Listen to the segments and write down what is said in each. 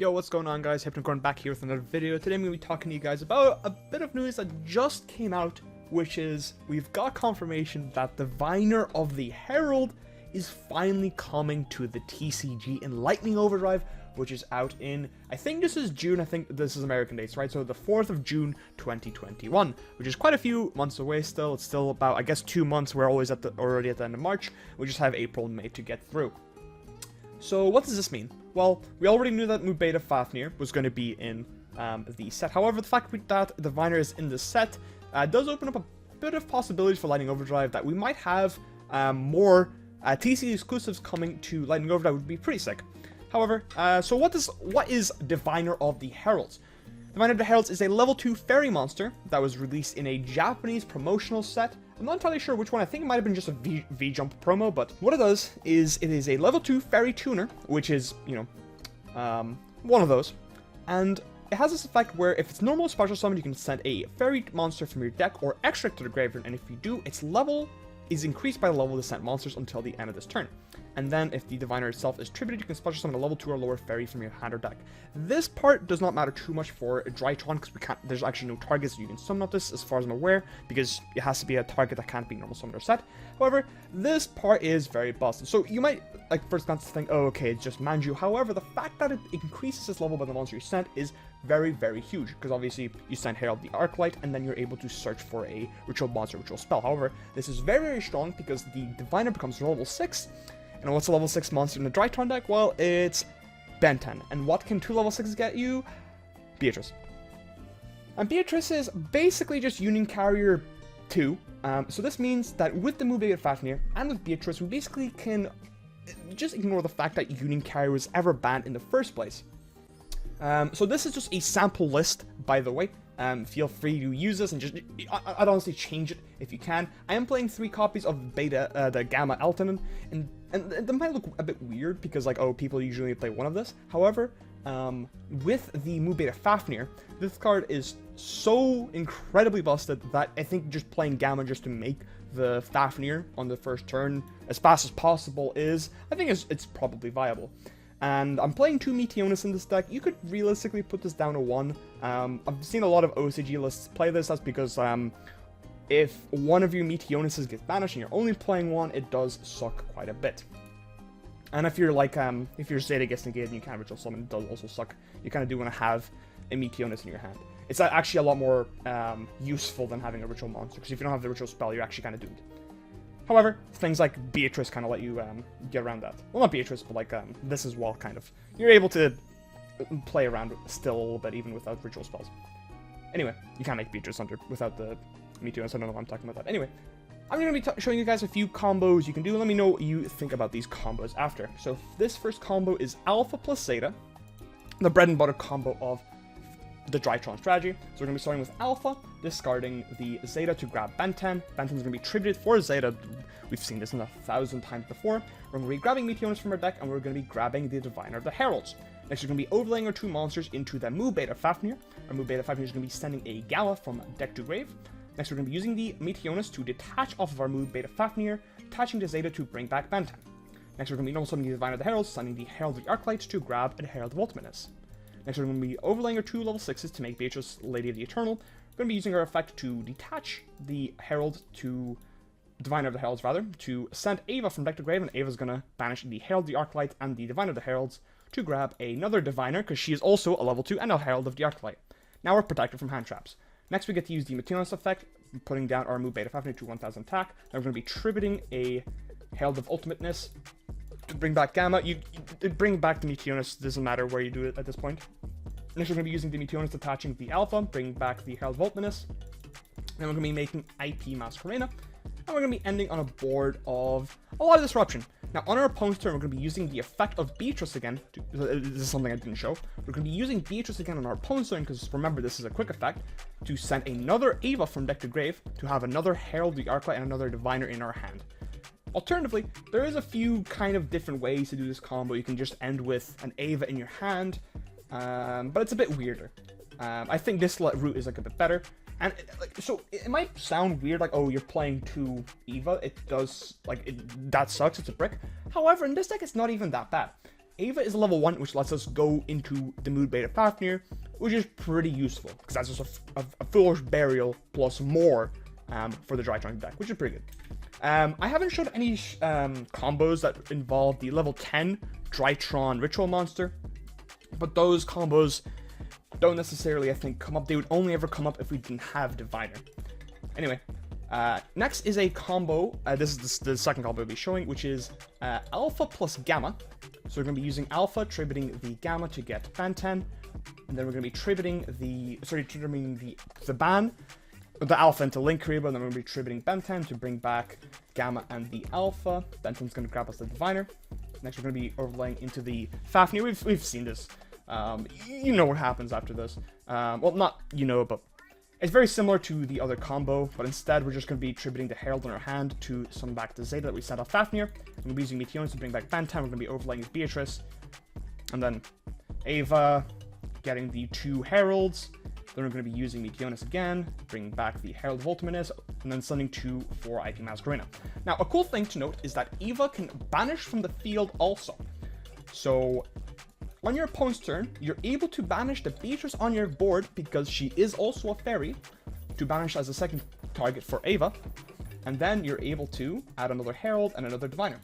Yo, what's going on, guys? Hypnocorn back here with another video. Today I'm going to be talking to you guys about a bit of news that just came out, which is we've got confirmation that the Diviner of the Herald is finally coming to the TCG in Lightning Overdrive, which is out in, I think this is June, I think this is American dates, right? So the 4th of June, 2021, which is quite a few months away still. It's still about, I guess, 2 months. We're always already at the end of March. We just have April and May to get through. So what does this mean? Well, we already knew that Mu Beta Fafnir was going to be in the set. However, the fact that the Diviner is in the set does open up a bit of possibilities for Lightning Overdrive, that we might have more TCG exclusives coming to Lightning Overdrive. Would be pretty sick. However, so what is Diviner of the Heralds? Diviner of the Heralds is a level 2 fairy monster that was released in a Japanese promotional set. I'm not entirely sure which one. I think it might have been just a V-Jump promo, but what it does is it is a level 2 fairy tuner, which is, you know, one of those. And it has this effect where if it's normal special summon, you can send a fairy monster from your deck or extract to the graveyard, and if you do, its level is increased by the level of the sent monsters until the end of this turn. And then if the Diviner itself is tributed, you can special summon a level 2 or lower fairy from your hand or deck. This part does not matter too much for Drytron, because there's actually no targets you can summon of this, as far as I'm aware, because it has to be a target that can't be normal summoned or set. However, this part is very busted. So you might, like, first glance think, oh, okay, it's just Manju. However, the fact that it increases its level by the monster you sent is very, very huge, because obviously you send Herald the Arclight, and then you're able to search for a ritual monster, ritual spell. However, this is very, very strong because the Diviner becomes level 6. And what's a level 6 monster in the Drytron deck? Well, it's Ben 10. And what can 2 level 6s get you? Beatrice. And Beatrice is basically just Union Carrier 2. So this means that with the Mu Beta Fafnir and with Beatrice, we basically can just ignore the fact that Union Carrier was ever banned in the first place. So this is just a sample list, by the way. Feel free to use this and just, I'd honestly change it if you can. I am playing 3 copies of Beta, the Gamma Elton, and that might look a bit weird because, like, oh, people usually play one of this. However, with the Mu Beta Fafnir, this card is so incredibly busted that I think just playing Gamma just to make the Fafnir on the first turn as fast as possible is, I think it's probably viable. And I'm playing 2 Meteonis in this deck. You could realistically put this down to 1. I've seen a lot of OCG lists play this. That's because if one of your Meteonises gets banished and you're only playing 1, it does suck quite a bit. And if you're like, if your Zeta gets negated and you can't ritual summon, it does also suck. You kind of do want to have a Meteonis in your hand. It's actually a lot more useful than having a ritual monster, because if you don't have the ritual spell, you're actually kind of doomed. However, things like Beatrice kind of let you get around that. Well, not Beatrice, but like this as well, kind of. You're able to play around still a little bit, even without ritual spells. Anyway, you can't make Beatrice without the Meteor, so I don't know why I'm talking about that. Anyway, I'm going to be showing you guys a few combos you can do. Let me know what you think about these combos after. So this first combo is Alpha plus Zeta, the bread and butter combo of the Drytron strategy. So we're going to be starting with Alpha, discarding the Zeta to grab Benten. Benten's going to be tributed for Zeta. We've seen this 1,000 times before. We're going to be grabbing Meteonis from our deck, and we're going to be grabbing the Diviner of the Heralds. Next, we're going to be overlaying our 2 monsters into the Mu Beta Fafnir. Our Mu Beta Fafnir is going to be sending a Gala from deck to grave. Next, we're going to be using the Meteonis to detach off of our Mu Beta Fafnir, attaching the Zeta to bring back Benten. Next, we're going to be normal summoning the Diviner of the Heralds, sending the Herald of the Arclight to grab a Herald of Ultimateness. Next, we're going to be overlaying our 2 level 6s to make Beatrice Lady of the Eternal. We're going to be using our effect to detach the Herald to Diviner of the Heralds, rather, to send Ava from deck to grave, and Ava's going to banish the Herald of the Arclight and the Diviner of the Heralds to grab another Diviner, because she is also a level 2 and a Herald of the Arclight. Now we're protected from hand traps. Next, we get to use the Meteonis effect, putting down our Mu Beta Fafnir to 1000 attack. Then we're going to be tributing a Herald of Ultimateness to bring back Gamma. You bring back the Meteonis, doesn't matter where you do it at this point. Next, we're going to be using the Meteonis attaching the Alpha, bring back the Herald of Ultimateness. Then we're going to be making IP Masquerena. And we're going to be ending on a board of a lot of disruption. Now, on our opponent's turn, we're going to be using the effect of Beatrice again. This is something I didn't show. We're going to be using Beatrice again on our opponent's turn, because remember, this is a quick effect, to send another Ava from deck to grave, to have another Herald of the Arclight and another Diviner in our hand. Alternatively, there is a few kind of different ways to do this combo. You can just end with an Ava in your hand, but it's a bit weirder. I think this route is like a bit better. And so it might sound weird, like, oh, you're playing 2 Eva. It does, like, that sucks. It's a brick. However, in this deck, it's not even that bad. Ava is a level 1, which lets us go into the Mood Beta Fafnir, which is pretty useful, because that's just a Foolish Burial plus more for the Drytron deck, which is pretty good. I haven't showed any combos that involve the level 10 Drytron Ritual Monster, but those combos don't necessarily, I think, come up. They would only ever come up if we didn't have Diviner. Anyway, next is a combo. This is the second combo we'll be showing, which is Alpha plus Gamma. So we're going to be using Alpha, tributing the Gamma to get Banten, and then we're going to be tributing the ban, the Alpha into Linkuriboh, and then we're going to be tributing Banten to bring back Gamma and the Alpha. Banten's going to grab us the Diviner. Next, we're going to be overlaying into the Fafnir. We've seen this. You know what happens after this. Well, not you know, but it's very similar to the other combo, but instead we're just going to be tributing the Herald in our hand to summon back the Zeta that we sent off Fafnir. We're going to be using Meteonis to bring back Banten. We're going to be overlaying with Beatrice. And then Ava getting the 2 Heralds. Then we're going to be using Meteonis again, bringing back the Herald of Ultimatus, and then sending 2 for IP Masquerena. Now, a cool thing to note is that Eva can banish from the field also. So on your opponent's turn, you're able to banish the Beatrice on your board because she is also a fairy, to banish as a second target for Ava, and then you're able to add another Herald and another Diviner,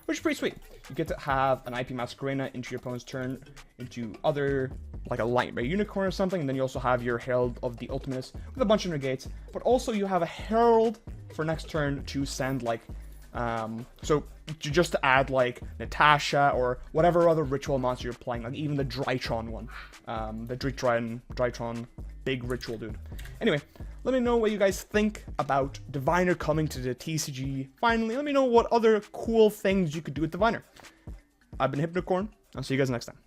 which is pretty sweet. You get to have an IP Masquerena into your opponent's turn, into other, like a Light Ray Unicorn or something, and then you also have your Herald of the Ultimatus with a bunch of negates, but also you have a Herald for next turn to send, like, just to add, like, Natasha or whatever other ritual monster you're playing, like even the Drytron one, the Drytron big ritual dude. Anyway, let me know what you guys think about Diviner coming to the TCG finally. Let me know what other cool things you could do with Diviner. I've been Hypnocorn. I'll see you guys next time.